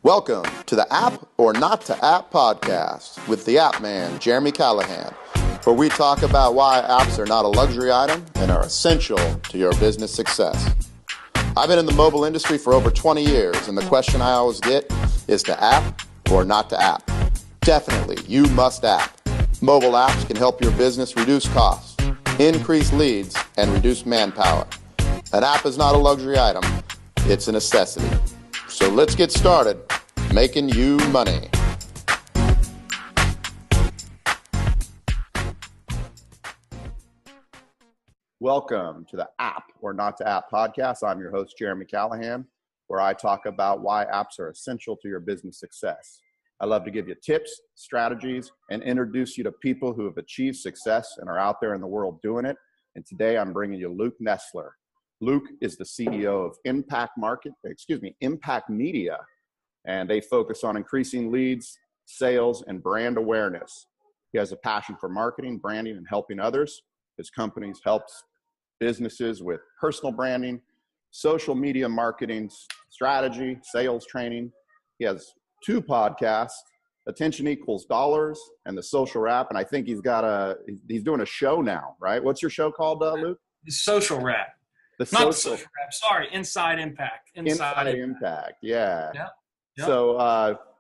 Welcome to the App or Not to App podcast with the App Man, Jeremy Callahan, where we talk about why apps are not a luxury item and are essential to your business success. I've been in the mobile industry for over 20 years, and the question I always get is to app or not to app. Definitely, you must app. Mobile apps can help your business reduce costs, increase leads, and reduce manpower. An app is not a luxury item, it's a necessity. So let's get started making you money. Welcome to the App or Not to App podcast. I'm your host, Jeremy Callahan, where I talk about why apps are essential to your business success. I love to give you tips, strategies, and introduce you to people who have achieved success and are out there in the world doing it. And today I'm bringing you Luke Nesler. Luke is the CEO of Impakt Media, and they focus on increasing leads, sales, and brand awareness. He has a passion for marketing, branding, and helping others. His company helps businesses with personal branding, social media marketing, strategy, sales training. He has two podcasts, Attention Equals Dollars and The Social Rap, and I think he's doing a show now, right? What's your show called, Luke? The Social Rap. Not the Social Rap. Sorry, Inside Impact. Inside Impact. Yeah. Yep. So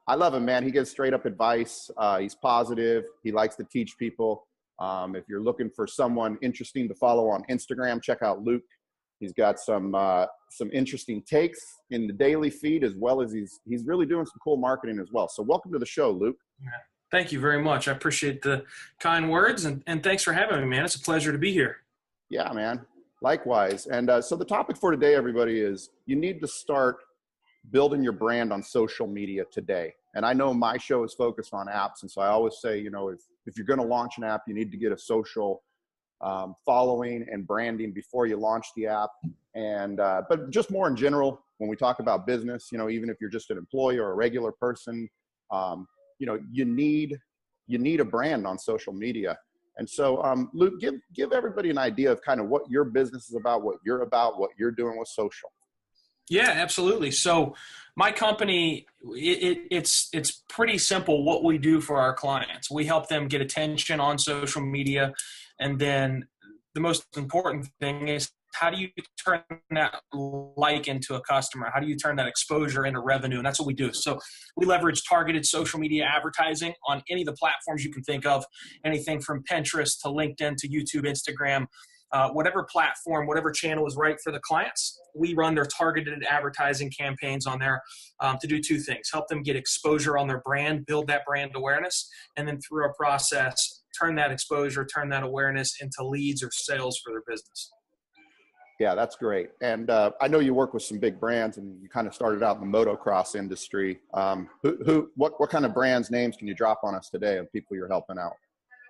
I love him, man. He gives straight up advice. He's positive. He likes to teach people. If you're looking for someone interesting to follow on Instagram, check out Luke. He's got some interesting takes in the daily feed, as well as he's really doing some cool marketing as well. So welcome to the show, Luke. Thank you very much. I appreciate the kind words, and thanks for having me, man. It's a pleasure to be here. Yeah, man. Likewise. And so the topic for today, everybody, is you need to start building your brand on social media today. And I know my show is focused on apps. And so I always say, if you're going to launch an app, you need to get a social following and branding before you launch the app. And but just more in general, when we talk about business, even if you're just an employee or a regular person, you need a brand on social media. And so, Luke, give everybody an idea of kind of what your business is about, what you're doing with social. Yeah, absolutely. So my company, it's pretty simple what we do for our clients. We help them get attention on social media. And then the most important thing is, how do you turn that like into a customer? How do you turn that exposure into revenue? And that's what we do. So we leverage targeted social media advertising on any of the platforms you can think of, anything from Pinterest to LinkedIn to YouTube, Instagram, whatever platform, whatever channel is right for the clients. We run their targeted advertising campaigns on there to do two things: help them get exposure on their brand, build that brand awareness, and then through a process, turn that exposure, turn that awareness into leads or sales for their business. Yeah, that's great. And I know you work with some big brands, and you kind of started out in the motocross industry. What kind of brands, names can you drop on us today of people you're helping out?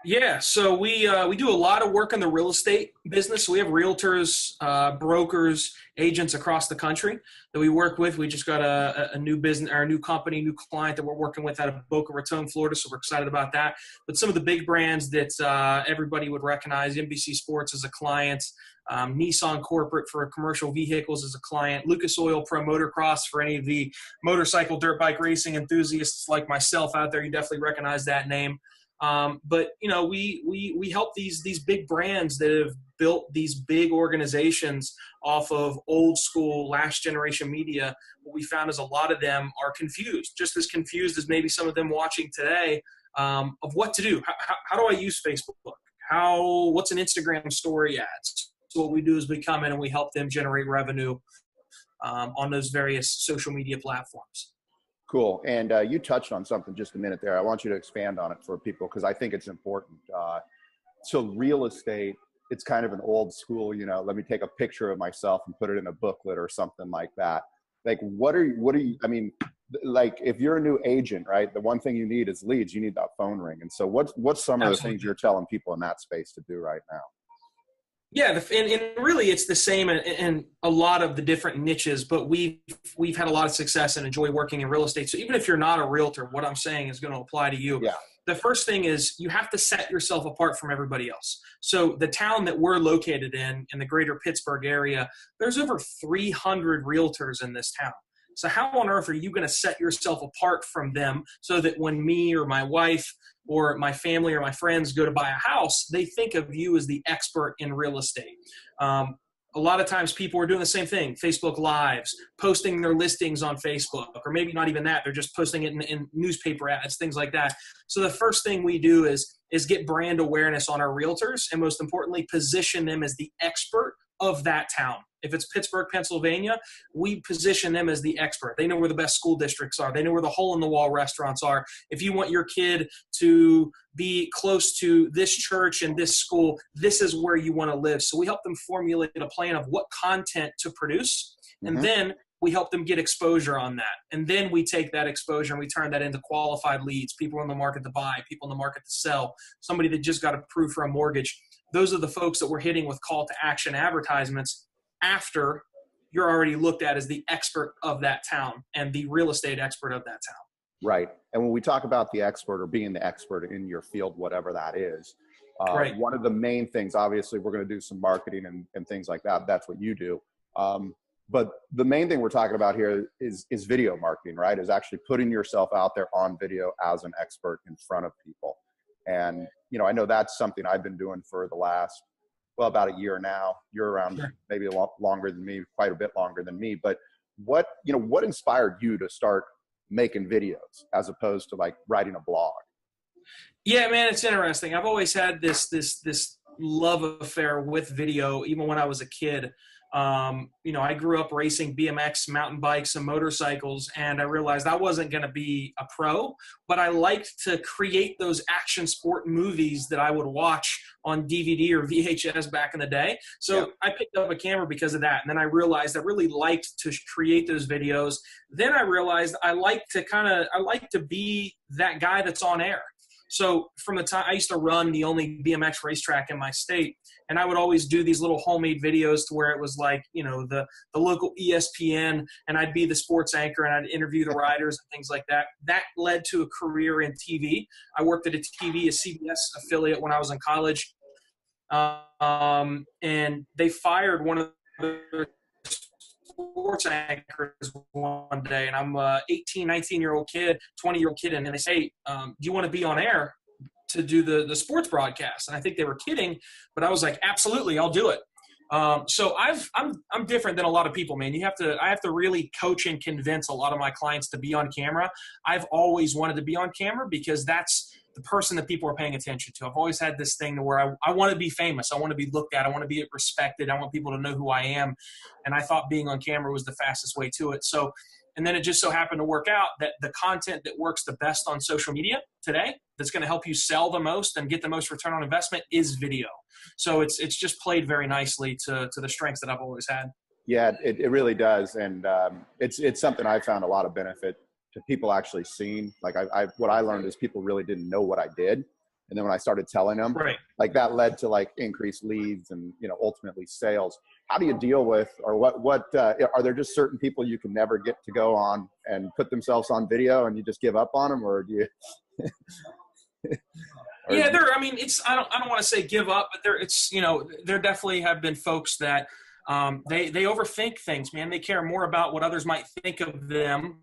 Yeah, so we do a lot of work in the real estate business. We have realtors, brokers, agents across the country that we work with. We just got a new business, our new company, new client that we're working with out of Boca Raton, Florida. So we're excited about that. But some of the big brands that everybody would recognize: NBC Sports as a client, Nissan Corporate for commercial vehicles as a client, Lucas Oil Pro Motocross for any of the motorcycle dirt bike racing enthusiasts like myself out there. You definitely recognize that name. But we help these big brands that have built these big organizations off of old school, last generation media. What we found is a lot of them are confused, just as confused as maybe some of them watching today, of what to do. How do I use Facebook? What's an Instagram story ads? So what we do is we come in and we help them generate revenue on those various social media platforms. Cool. And you touched on something just a minute there. I want you to expand on it for people, because I think it's important. So real estate, it's kind of an old school, let me take a picture of myself and put it in a booklet or something like that. Like, if you're a new agent, right, the one thing you need is leads. You need that phone ring. And so what's some of the things you're telling people in that space to do right now? Yeah, and really it's the same in a lot of the different niches, but we've had a lot of success and enjoy working in real estate. So even if you're not a realtor, what I'm saying is going to apply to you. Yeah. The first thing is you have to set yourself apart from everybody else. So the town that we're located in the greater Pittsburgh area, there's over 300 realtors in this town. So how on earth are you going to set yourself apart from them so that when me or my wife or my family or my friends go to buy a house, they think of you as the expert in real estate? A lot of times people are doing the same thing, Facebook Lives, posting their listings on Facebook, or maybe not even that. They're just posting it in newspaper ads, things like that. So the first thing we do is get brand awareness on our realtors, and most importantly, position them as the expert of that town. If it's Pittsburgh, Pennsylvania, we position them as the expert. They know where the best school districts are. They know where the hole-in-the-wall restaurants are. If you want your kid to be close to this church and this school, this is where you want to live. So we help them formulate a plan of what content to produce, and then we help them get exposure on that. And then we take that exposure and we turn that into qualified leads, people in the market to buy, people in the market to sell, somebody that just got approved for a mortgage. Those are the folks that we're hitting with call to action advertisements after you're already looked at as the expert of that town and the real estate expert of that town. Right. And when we talk about the expert or being the expert in your field, whatever that is, Right. One of the main things, obviously, we're going to do some marketing and things like that. That's what you do. But the main thing we're talking about here is video marketing, right? Is actually putting yourself out there on video as an expert in front of people. And, you know, I know that's something I've been doing for the last, well, about a year now. You're around maybe a lot longer than me, quite a bit longer than me. But what inspired you to start making videos as opposed to like writing a blog? Yeah, man, it's interesting. I've always had this love affair with video, even when I was a kid. I grew up racing BMX, mountain bikes, and motorcycles, and I realized I wasn't going to be a pro, but I liked to create those action sport movies that I would watch on DVD or VHS back in the day. So I picked up a camera because of that, and then I realized I really liked to create those videos. Then I realized I like to be that guy that's on air. So from the time I used to run the only BMX racetrack in my state, and I would always do these little homemade videos to where it was like, you know, the local ESPN, and I'd be the sports anchor and I'd interview the riders and things like that. That led to a career in TV. I worked at a CBS affiliate when I was in college, and they fired one of the sports anchors one day, and I'm a 18, 19-year-old kid, 20-year-old kid, and they say, do you want to be on air to do the sports broadcast? And I think they were kidding, but I was like, absolutely, I'll do it. So I'm different than a lot of people, man. I have to really coach and convince a lot of my clients to be on camera. I've always wanted to be on camera because that's the person that people are paying attention to. I've always had this thing to where I want to be famous. I want to be looked at. I want to be respected. I want people to know who I am. And I thought being on camera was the fastest way to it. So, and then it just so happened to work out that the content that works the best on social media today, that's going to help you sell the most and get the most return on investment, is video. So it's just played very nicely to the strengths that I've always had. Yeah, it really does. And it's something I've found a lot of benefit to people actually seeing. Like what I learned is people really didn't know what I did. And then when I started telling them, like that led to like increased leads and, you know, ultimately sales. How do you deal with, or what are there just certain people you can never get to go on and put themselves on video and you just give up on them, or do you? Yeah, I don't want to say give up, but there definitely have been folks that they overthink things, man. They care more about what others might think of them.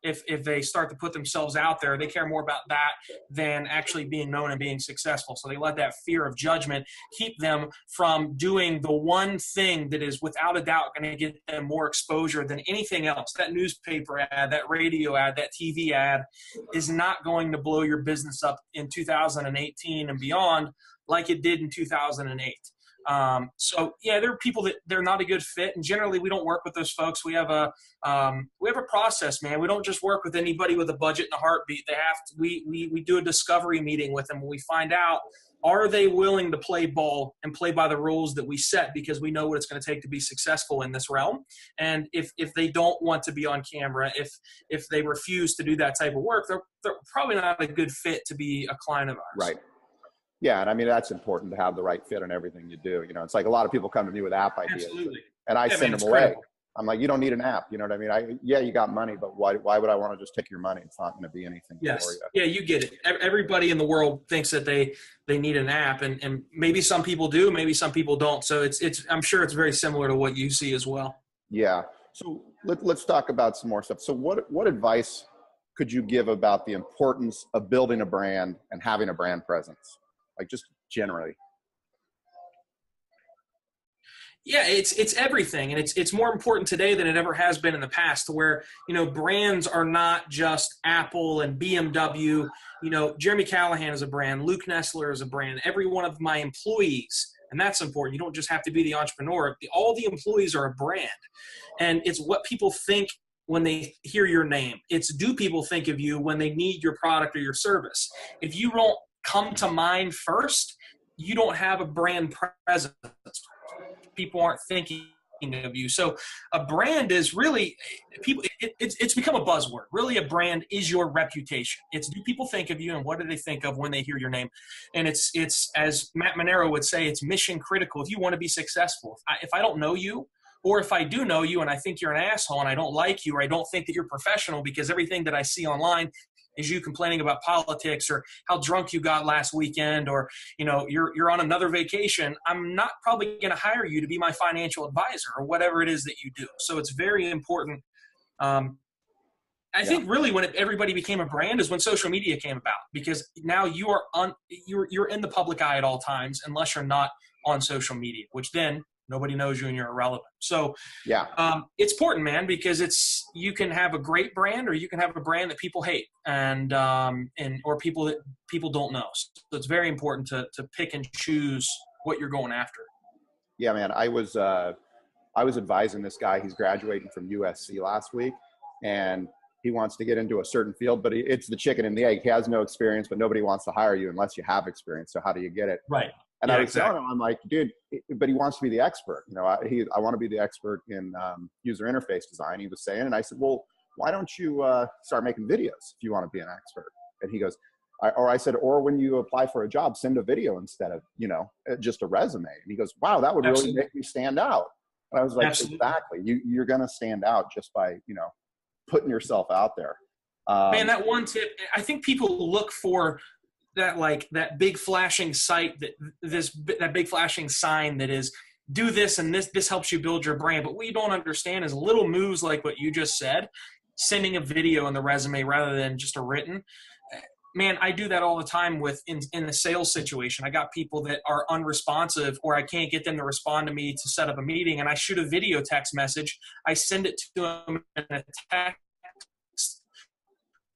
If they start to put themselves out there, they care more about that than actually being known and being successful. So they let that fear of judgment keep them from doing the one thing that is without a doubt going to get them more exposure than anything else. That newspaper ad, that radio ad, that TV ad is not going to blow your business up in 2018 and beyond like it did in 2008. So yeah, there are people that they're not a good fit, and generally we don't work with those folks. We have a process, man. We don't just work with anybody with a budget and a heartbeat. We do a discovery meeting with them. We find out, are they willing to play ball and play by the rules that we set, because we know what it's going to take to be successful in this realm. And if they don't want to be on camera, if they refuse to do that type of work, they're probably not a good fit to be a client of ours. Right. Yeah, and I mean, that's important to have the right fit on everything you do. You know, it's like a lot of people come to me with app ideas. Absolutely. And I send them away. Critical. I'm like, you don't need an app. You know what I mean? You got money, but why would I want to just take your money? It's not going to be anything for you. Yeah, you get it. Everybody in the world thinks that they need an app, and maybe some people do, maybe some people don't. So I'm sure it's very similar to what you see as well. Yeah. So let's talk about some more stuff. So what advice could you give about the importance of building a brand and having a brand presence? Like just generally. Yeah, it's everything, and it's more important today than it ever has been in the past. To where brands are not just Apple and BMW. Jeremy Callahan is a brand, Luke Nesler is a brand. Every one of my employees, and that's important. You don't just have to be the entrepreneur. All the employees are a brand, and it's what people think when they hear your name. It's do people think of you when they need your product or your service. If you don't come to mind first, you don't have a brand presence. People aren't thinking of you. So a brand is really it's become a buzzword. Really, a brand is your reputation. It's do people think of you, and what do they think of when they hear your name? And it's as Matt Monero would say, it's mission critical. If you want to be successful, if I don't know you, or if I do know you and I think you're an asshole and I don't like you, or I don't think that you're professional because everything that I see online is you complaining about politics or how drunk you got last weekend, or you're on another vacation, I'm not probably going to hire you to be my financial advisor or whatever it is that you do. So it's very important. I think really when everybody became a brand is when social media came about, because now you're in the public eye at all times unless you're not on social media, which then nobody knows you and you're irrelevant. So it's important, man, because you can have a great brand or you can have a brand that people hate or people that people don't know. So it's very important to pick and choose what you're going after. Yeah, man. I was advising this guy. He's graduating from USC last week, and he wants to get into a certain field, but it's the chicken and the egg. He has no experience, but nobody wants to hire you unless you have experience. So how do you get it? Right. And yeah, I was telling him, I'm like, dude, but he wants to be the expert. I want to be the expert in user interface design, he was saying. And I said, well, why don't you start making videos if you want to be an expert? And he goes, I said, or when you apply for a job, send a video instead of, just a resume. And he goes, wow, that would really make me stand out. And I was like, exactly. You're going to stand out just by, putting yourself out there. Man, that one tip, I think people look for that big flashing that big flashing sign that is do this and this helps you build your brand. But what you don't understand is little moves like what you just said, sending a video in the resume rather than just a written. Man, I do that all the time in the sales situation. I got people that are unresponsive, or I can't get them to respond to me to set up a meeting, and I shoot a video text message. I send it to them in a text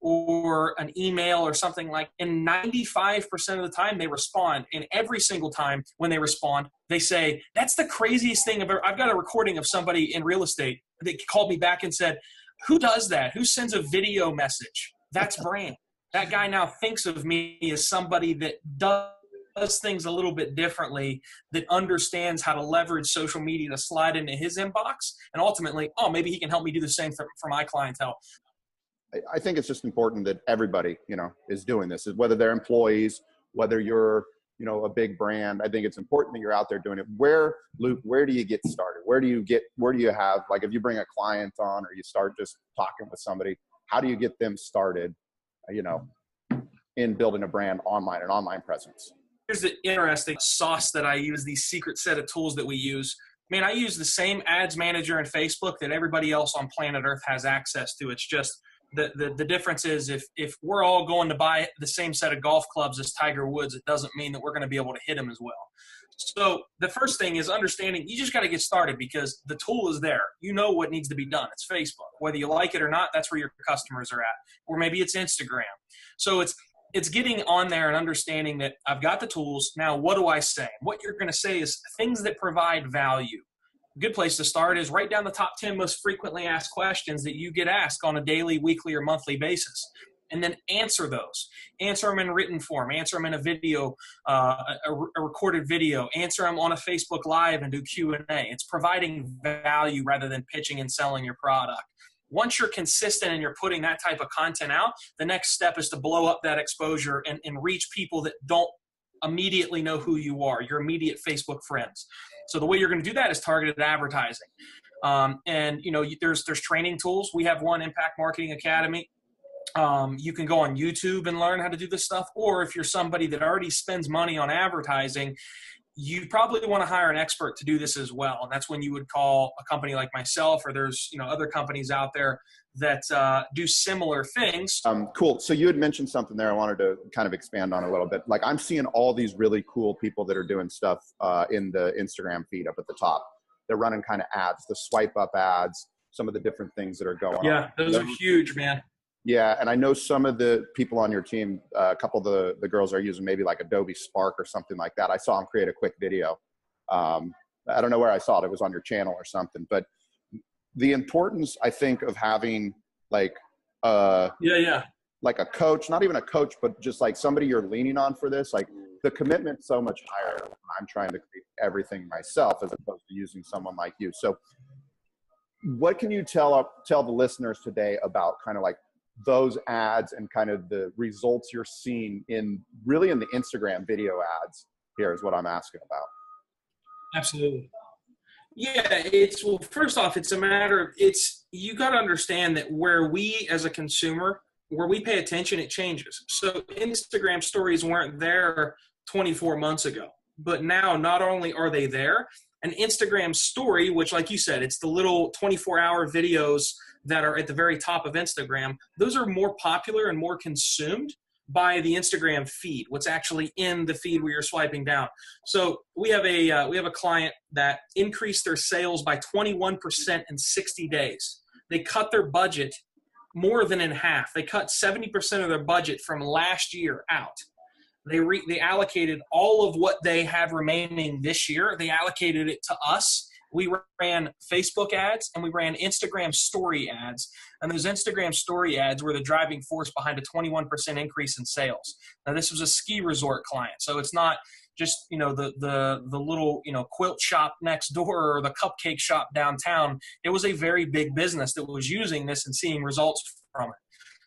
or an email or something like, and 95% of the time they respond. And every single time when they respond, they say, that's the craziest thing ever. I've got a recording of somebody in real estate that called me back and said, who does that? Who sends a video message? That's brand. That guy now thinks of me as somebody that does things a little bit differently, that understands how to leverage social media to slide into his inbox. And ultimately, maybe he can help me do the same for my clientele. I think it's just important that everybody, is doing this, whether they're employees, whether you're, a big brand. I think it's important that you're out there doing it. Luke, where do you get started? Where do you have, like, if you bring a client on or you start just talking with somebody, how do you get them started, in building a brand online, an online presence? Here's the interesting sauce that I use, these secret set of tools that we use. Man, I use the same ads manager in Facebook that everybody else on planet Earth has access to. It's just the difference is if we're all going to buy the same set of golf clubs as Tiger Woods, it doesn't mean that we're going to be able to hit him as well. So the first thing is understanding you just got to get started, because the tool is there. You know what needs to be done. It's Facebook. Whether you like it or not, that's where your customers are at. Or maybe it's Instagram. So it's getting on there and understanding that I've got the tools. Now, what do I say? What you're going to say is things that provide value. A good place to start is write down the top 10 most frequently asked questions that you get asked on a daily, weekly, or monthly basis. And then answer those. Answer them in written form. Answer them in a video, a recorded video. Answer them on a Facebook Live and do Q&A. It's providing value rather than pitching and selling your product. Once you're consistent and you're putting that type of content out, the next step is to blow up that exposure and reach people that don't immediately know who you are, your immediate Facebook friends. So the way you're going to do that is targeted advertising. There's training tools. We have one, Impakt Marketing Academy. You can go on YouTube and learn how to do this stuff. Or if you're somebody that already spends money on advertising, you probably want to hire an expert to do this as well. And that's when you would call a company like myself, or there's, other companies out there that do similar things. Cool. So you had mentioned something there I wanted to kind of expand on a little bit. Like, I'm seeing all these really cool people that are doing stuff in the Instagram feed up at the top. They're running kind of ads, the swipe up ads, some of the different things that are going on. Yeah, those are huge, man. Yeah, and I know some of the people on your team, a couple of the girls are using maybe like Adobe Spark or something like that. I saw them create a quick video. I don't know where I saw it. It was on your channel or something. But the importance, I think, of having like like a coach, not even a coach, but just like somebody you're leaning on for this, like the commitment's so much higher when I'm trying to create everything myself as opposed to using someone like you. So what can you tell the listeners today about kind of like those ads and kind of the results you're seeing in the Instagram video ads here is what I'm asking about. Absolutely. Yeah, well, first off, it's a matter of, you got to understand that where we as a consumer, where we pay attention, it changes. So Instagram stories weren't there 24 months ago, but now not only are they there, an Instagram story, which like you said, it's the little 24-hour videos that are at the very top of Instagram, those are more popular and more consumed by the Instagram feed, what's actually in the feed where you're swiping down. So we have a client that increased their sales by 21% in 60 days. They cut their budget more than in half. They cut 70% of their budget from last year out. They allocated all of what they had remaining this year. They allocated it to us. We ran Facebook ads and we ran Instagram story ads. And those Instagram story ads were the driving force behind a 21% increase in sales. Now, this was a ski resort client. So it's not just, the little, quilt shop next door or the cupcake shop downtown. It was a very big business that was using this and seeing results from it.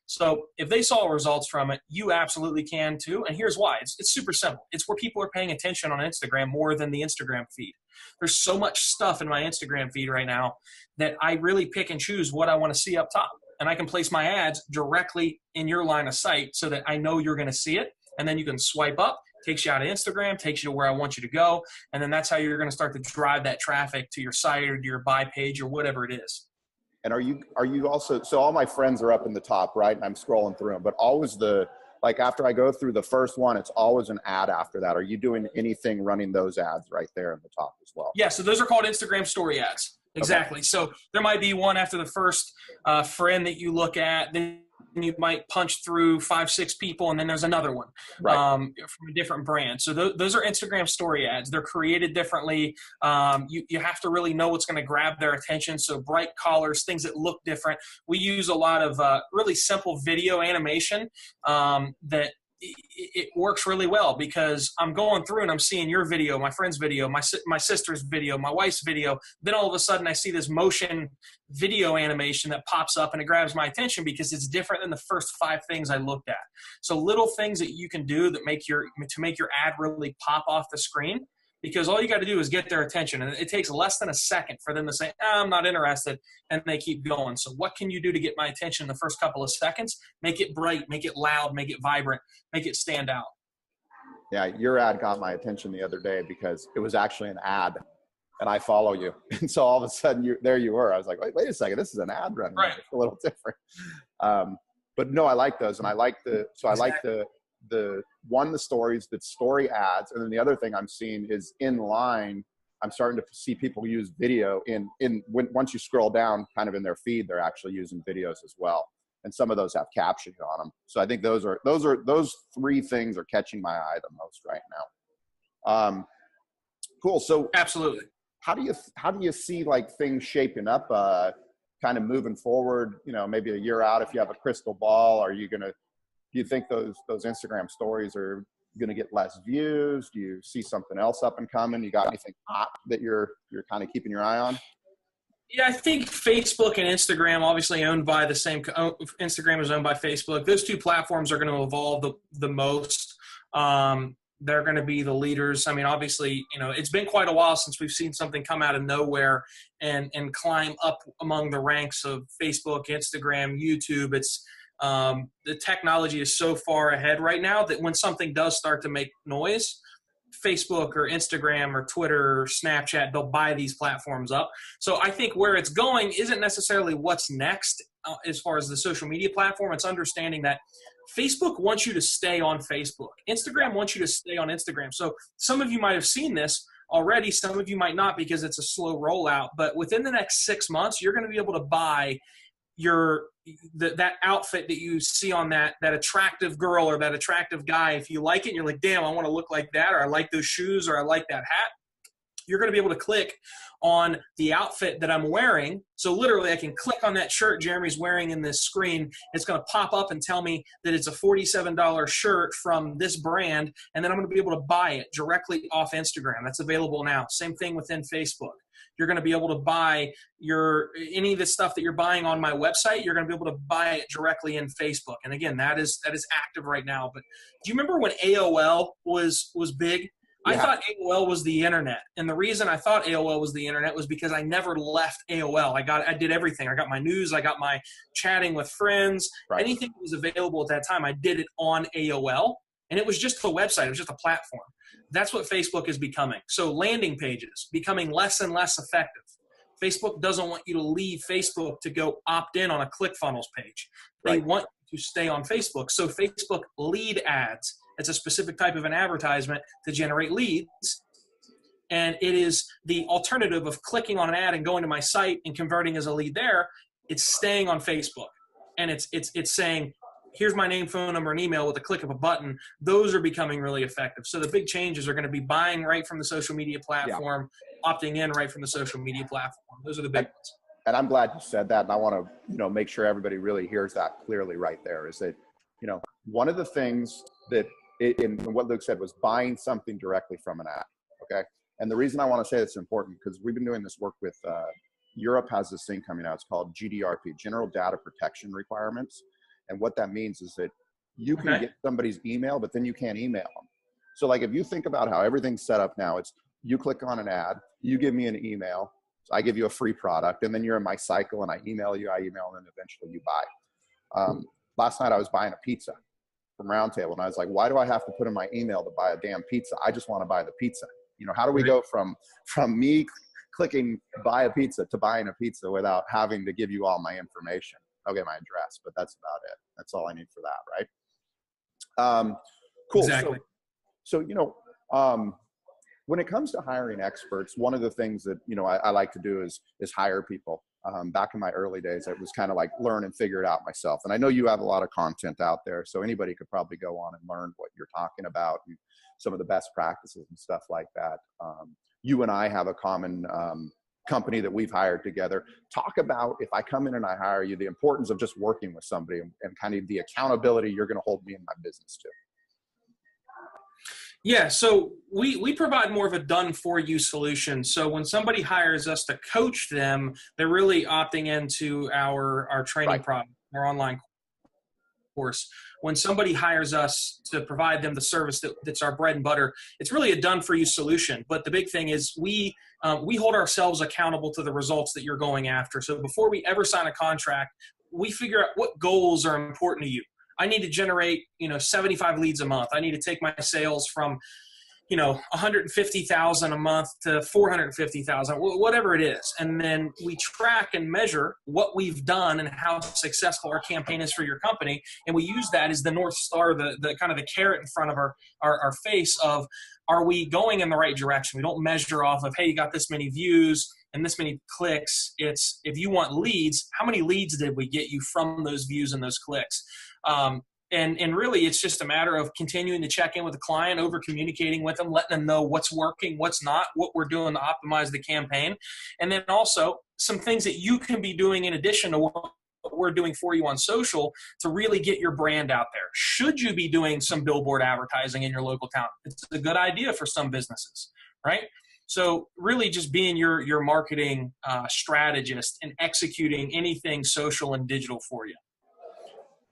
So if they saw results from it, you absolutely can too. And here's why. It's super simple. It's where people are paying attention on Instagram more than the Instagram feed. There's so much stuff in my Instagram feed right now that I really pick and choose what I want to see up top. And I can place my ads directly in your line of sight so that I know you're going to see it. And then you can swipe up, takes you out of Instagram, takes you to where I want you to go. And then that's how you're going to start to drive that traffic to your site or to your buy page or whatever it is. And are you also, so all my friends are up in the top, right? And I'm scrolling through them, but always after I go through the first one, it's always an ad after that. Are you doing anything running those ads right there in the top as well? Yeah. So those are called Instagram story ads. Exactly. Okay. So there might be one after the first friend that you look at, then you might punch through 5-6 people, and then there's another one from a different brand. So those are Instagram story ads. They're created differently. You have to really know what's going to grab their attention. So bright colors, things that look different. We use a lot of really simple video animation that it works really well, because I'm going through and I'm seeing your video, my friend's video, my sister's video, my wife's video. Then all of a sudden I see this motion video animation that pops up and it grabs my attention because it's different than the first 5 things I looked at. So little things that you can do that make your ad really pop off the screen, because all you got to do is get their attention, and it takes less than a second for them to say, I'm not interested, and they keep going. So what can you do to get my attention in the first couple of seconds? Make it bright, make it loud, make it vibrant, make it stand out. Yeah, your ad got my attention the other day because it was actually an ad, and I follow you. And so all of a sudden, there you were. I was like, wait a second, this is an ad running. Right. It's a little different. But no, I like those, and I like the stories, the story ads, and then the other thing I'm seeing is in line. I'm starting to see people use video once you scroll down, kind of in their feed, they're actually using videos as well, and some of those have captions on them. So I think those 3 things are catching my eye the most right now. Cool. So absolutely. How do you see like things shaping up? Kind of moving forward, maybe a year out, if you have a crystal ball, do you think those Instagram stories are going to get less views? Do you see something else up and coming? You got anything hot that you're kind of keeping your eye on? Yeah, I think Facebook and Instagram, obviously owned by the same, Instagram is owned by Facebook. Those 2 platforms are going to evolve the most. They're going to be the leaders. I mean, obviously, it's been quite a while since we've seen something come out of nowhere and climb up among the ranks of Facebook, Instagram, YouTube. It's the technology is so far ahead right now that when something does start to make noise, Facebook or Instagram or Twitter or Snapchat, they'll buy these platforms up. So I think where it's going isn't necessarily what's next as far as the social media platform. It's understanding that Facebook wants you to stay on Facebook. Instagram wants you to stay on Instagram. So some of you might have seen this already. Some of you might not because it's a slow rollout. But within the next 6 months, you're going to be able to buy that outfit that you see on that attractive girl or that attractive guy. If you like it and you're like, damn, I want to look like that, or I like those shoes, or I like that hat, you're going to be able to click on the outfit that I'm wearing. So literally I can click on that shirt Jeremy's wearing in this screen. It's going to pop up and tell me that it's a $47 shirt from this brand. And then I'm going to be able to buy it directly off Instagram. That's available now. Same thing within Facebook. You're going to be able to buy any of the stuff that you're buying on my website. You're going to be able to buy it directly in Facebook. And again, that is active right now. But do you remember when AOL was big? Yeah. I thought AOL was the internet. And the reason I thought AOL was the internet was because I never left AOL. I did everything. I got my news. I got my chatting with friends. Right. Anything that was available at that time, I did it on AOL. And it was just a website. It was just a platform. That's what Facebook is becoming. So landing pages becoming less and less effective. Facebook doesn't want you to leave Facebook to go opt in on a ClickFunnels page. They want you to stay on Facebook. So Facebook lead ads, it's a specific type of an advertisement to generate leads. And it is the alternative of clicking on an ad and going to my site and converting as a lead there. It's staying on Facebook. And it's saying, here's my name, phone number, and email with a click of a button. Those are becoming really effective. So the big changes are going to be buying right from the social media platform, opting in right from the social media platform. Those are the big ones. And I'm glad you said that. And I want to, make sure everybody really hears that clearly right there is that, one of the things that in what Luke said was buying something directly from an app. Okay. And the reason I want to say it's important because we've been doing this work with Europe has this thing coming out. It's called GDRP, General Data Protection Requirements. And what that means is that you can get somebody's email, but then you can't email them. So like if you think about how everything's set up now, it's you click on an ad, you give me an email, so I give you a free product, and then you're in my cycle and I email, and then eventually you buy. Last night I was buying a pizza from Roundtable, and I was like, why do I have to put in my email to buy a damn pizza? I just want to buy the pizza. How do we go from me clicking buy a pizza to buying a pizza without having to give you all my information? Okay, my address, but that's about it. That's all I need for that, right? Cool. Exactly. So when it comes to hiring experts, one of the things that I like to do is hire people. Back in my early days, it was kind of like learn and figure it out myself. And I know you have a lot of content out there, so anybody could probably go on and learn what you're talking about and some of the best practices and stuff like that. You and I have a common company that we've hired together. Talk about, if I come in and I hire you, the importance of just working with somebody and kind of the accountability you're going to hold me in my business to. Yeah, so we provide more of a done-for-you solution. So when somebody hires us to coach them, they're really opting into our training product, our online course. When somebody hires us to provide them the service that's our bread and butter, it's really a done-for-you solution. But the big thing is we hold ourselves accountable to the results that you're going after. So before we ever sign a contract, we figure out what goals are important to you. I need to generate, 75 leads a month. I need to take my sales from, 150,000 a month to 450,000, whatever it is. And then we track and measure what we've done and how successful our campaign is for your company. And we use that as the North Star, the kind of the carrot in front of our face of, are we going in the right direction? We don't measure off of, hey, you got this many views and this many clicks. It's, if you want leads, how many leads did we get you from those views and those clicks? And really, it's just a matter of continuing to check in with the client, over communicating with them, letting them know what's working, what's not, what we're doing to optimize the campaign. And then also some things that you can be doing in addition to what we're doing for you on social to really get your brand out there. Should you be doing some billboard advertising in your local town? It's a good idea for some businesses, right? So really just being your marketing strategist and executing anything social and digital for you.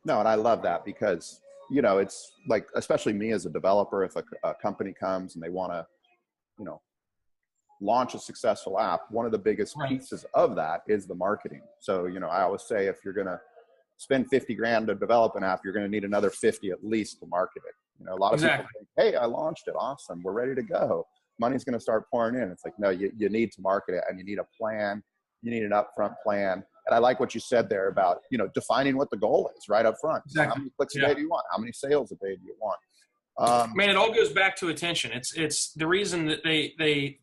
No, and I love that because, it's like, especially me as a developer, if a company comes and they want to, launch a successful app, one of the biggest pieces of that is the marketing. So, I always say if you're going to spend 50 grand to develop an app, you're going to need another 50 at least to market it. You know, a lot of people think, hey, I launched it. Awesome. We're ready to go. Money's going to start pouring in. It's like, no, you need to market it, and you need a plan. You need an upfront plan. And I like what you said there about, you know, defining what the goal is right up front. Exactly. How many clicks a day do you want? How many sales a day do you want? Man, it all goes back to attention. It's the reason that the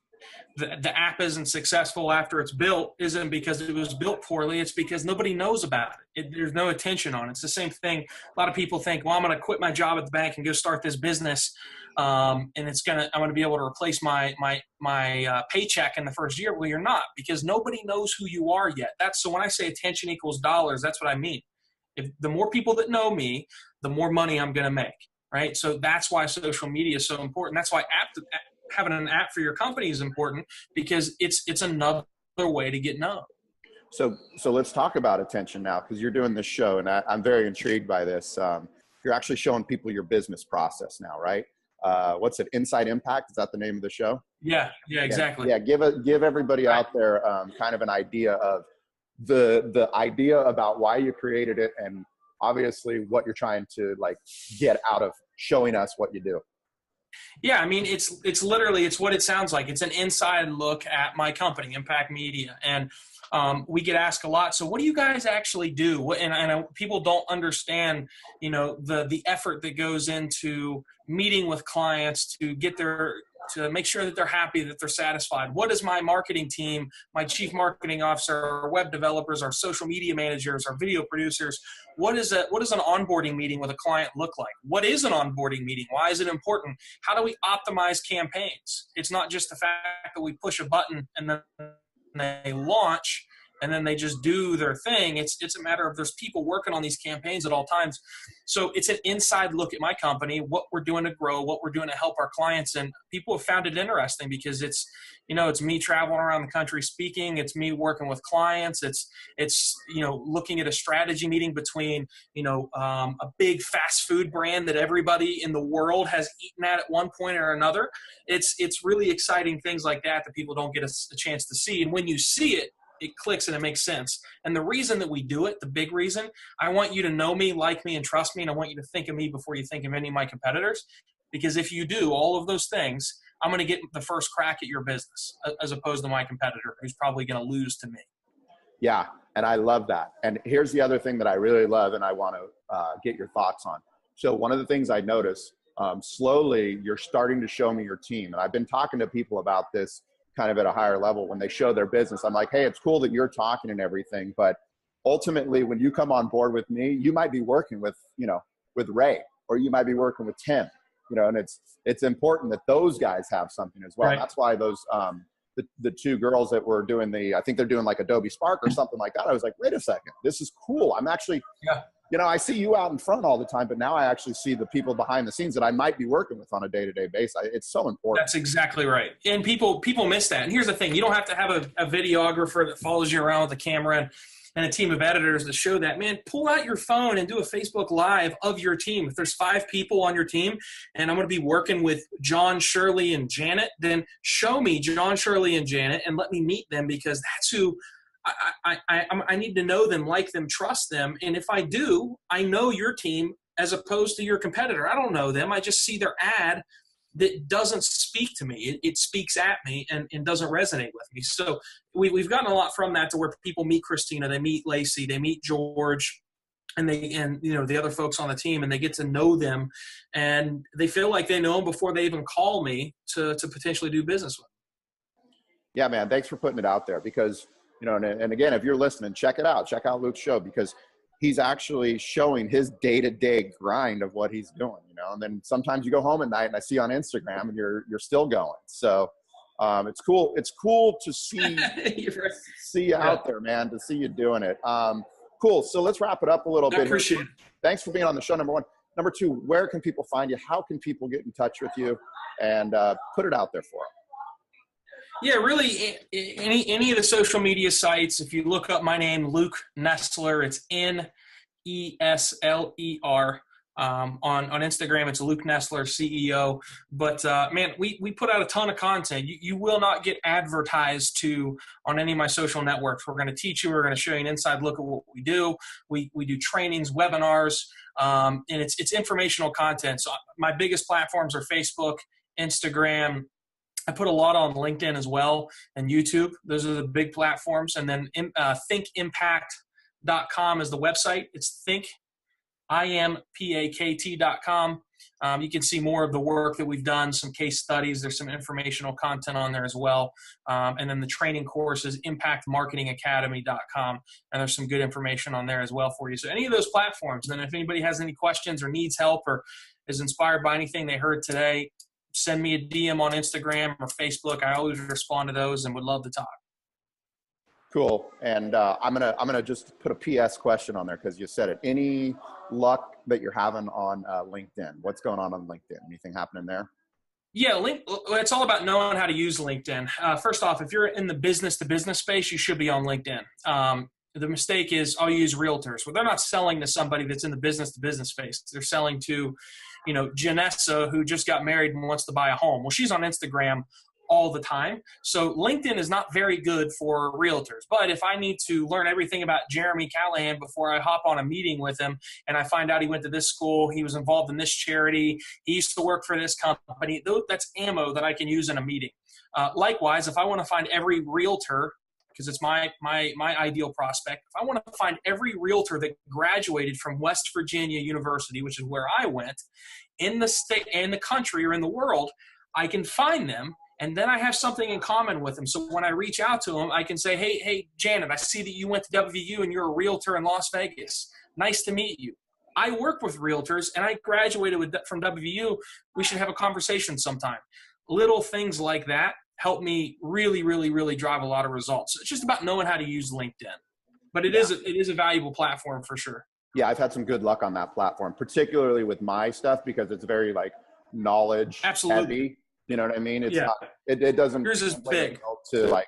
app isn't successful after it's built isn't because it was built poorly. It's because nobody knows about it. There's no attention on it. It's the same thing. A lot of people think, well, I'm going to quit my job at the bank and go start this business. And I'm going to be able to replace my paycheck in the first year. Well, you're not, because nobody knows who you are yet. So when I say attention equals dollars, that's what I mean. If the more people that know me, the more money I'm going to make. Right. So that's why social media is so important. That's why having an app for your company is important, because it's another way to get known. So let's talk about attention now, because you're doing this show, and I'm very intrigued by this. You're actually showing people your business process now, right? What's it? Inside Impakt? Is that the name of the show? Yeah, exactly. Yeah, give everybody out there kind of an idea of the idea about why you created it, and obviously what you're trying to like get out of showing us what you do. Yeah, I mean, it's literally, it's what it sounds like. It's an inside look at my company, Impakt Media. And we get asked a lot, so what do you guys actually do? And people don't understand, you know, the effort that goes into meeting with clients to make sure that they're happy, that they're satisfied. What does my marketing team, my chief marketing officer, our web developers, our social media managers, our video producers, what does an onboarding meeting with a client look like? What is an onboarding meeting? Why is it important? How do we optimize campaigns? It's not just the fact that we push a button and then they launch and then they just do their thing. It's a matter of there's people working on these campaigns at all times. So it's an inside look at my company, what we're doing to grow, what we're doing to help our clients. And people have found it interesting because it's me traveling around the country speaking. It's me working with clients. It's looking at a strategy meeting between, a big fast food brand that everybody in the world has eaten at one point or another. It's really exciting things like that people don't get a chance to see. And when you see it, it clicks and it makes sense. And the reason that we do it, the big reason, I want you to know me, like me, and trust me. And I want you to think of me before you think of any of my competitors. Because if you do all of those things, I'm going to get the first crack at your business as opposed to my competitor who's probably going to lose to me. Yeah. And I love that. And here's the other thing that I really love and I want to get your thoughts on. So one of the things I noticed, slowly you're starting to show me your team. And I've been talking to people about this kind of at a higher level when they show their business. I'm like, hey, it's cool that you're talking and everything, but ultimately when you come on board with me, you might be working with Ray, or you might be working with Tim, and it's important that those guys have something as well. Right. That's why those, the two girls that were doing I think they're doing like Adobe Spark or something like that. I was like, wait a second, this is cool. I'm actually, I see you out in front all the time, but now I actually see the people behind the scenes that I might be working with on a day-to-day basis. It's so important. That's exactly right. And people miss that. And here's the thing. You don't have to have a videographer that follows you around with a camera and a team of editors to show that. Man, pull out your phone and do a Facebook Live of your team. If there's 5 people on your team and I'm going to be working with John, Shirley, and Janet, then show me John, Shirley, and Janet and let me meet them, because that's who – I need to know them, like them, trust them. And if I do, I know your team as opposed to your competitor. I don't know them. I just see their ad that doesn't speak to me. It speaks at me and doesn't resonate with me. So we've gotten a lot from that, to where people meet Christina, they meet Lacey, they meet George, and the other folks on the team, and they get to know them, and they feel like they know them before they even call me to potentially do business with them. Yeah, man. Thanks for putting it out there, because and again, if you're listening, check it out. Check out Luke's show, because he's actually showing his day-to-day grind of what he's doing, and then sometimes you go home at night and I see on Instagram and you're still going. So it's cool. It's cool to see you out there, man, to see you doing it. Cool. So let's wrap it up a little bit. I appreciate it. Thanks for being on the show, number one. Number two, where can people find you? How can people get in touch with you? And put it out there for them. Yeah, really, any of the social media sites, if you look up my name, Luke Nesler, it's Nesler. On Instagram, it's Luke Nesler, CEO. But, man, we put out a ton of content. You will not get advertised to on any of my social networks. We're going to teach you. We're going to show you an inside look at what we do. We do trainings, webinars. And it's informational content. So my biggest platforms are Facebook, Instagram. I put a lot on LinkedIn as well and YouTube. Those are the big platforms. And then thinkimpakt.com is the website. It's Impakt.com. You can see more of the work that we've done, some case studies. There's some informational content on there as well. And then the training course is impactmarketingacademy.com. And there's some good information on there as well for you. So any of those platforms, then if anybody has any questions or needs help or is inspired by anything they heard today, send me a DM on Instagram or Facebook. I always respond to those and would love to talk. Cool. And I'm gonna just put a PS question on there because you said it. Any luck that you're having on LinkedIn? What's going on LinkedIn? Anything happening there? Yeah, it's all about knowing how to use LinkedIn. First off, if you're in the business-to-business space, you should be on LinkedIn. The mistake is I'll use realtors. Well, they're not selling to somebody that's in the business-to-business space. They're selling to, Janessa, who just got married and wants to buy a home. Well, she's on Instagram all the time. So LinkedIn is not very good for realtors. But if I need to learn everything about Jeremy Callahan before I hop on a meeting with him and I find out he went to this school, he was involved in this charity, he used to work for this company, that's ammo that I can use in a meeting. Likewise, if I want to find every realtor, because it's my ideal prospect, if I want to find every realtor that graduated from West Virginia University, which is where I went, in the state, in the country, or in the world, I can find them. And then I have something in common with them. So when I reach out to them, I can say, hey, Janet, I see that you went to WVU and you're a realtor in Las Vegas. Nice to meet you. I work with realtors and I graduated from WVU. We should have a conversation sometime. Little things like that help me really, really, really drive a lot of results. It's just about knowing how to use LinkedIn. But it is a valuable platform for sure. Yeah, I've had some good luck on that platform, particularly with my stuff because it's very knowledge heavy. You know what I mean? It's not, it doesn't yours is big to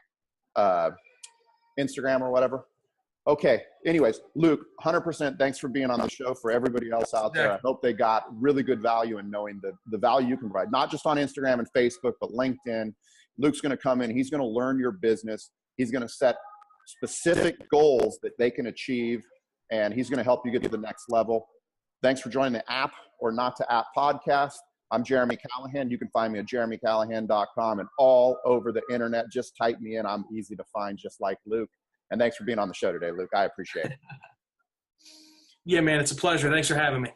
Instagram or whatever. Okay. Anyways, Luke, 100% thanks for being on the show. For everybody else out there, I hope they got really good value in knowing the value you can provide, not just on Instagram and Facebook, but LinkedIn. Luke's going to come in. He's going to learn your business. He's going to set specific goals that they can achieve, and he's going to help you get to the next level. Thanks for joining the App or Not to App podcast. I'm Jeremy Callahan. You can find me at jeremycallahan.com and all over the internet. Just type me in. I'm easy to find, just like Luke. And thanks for being on the show today, Luke. I appreciate it. Yeah, man, it's a pleasure. Thanks for having me.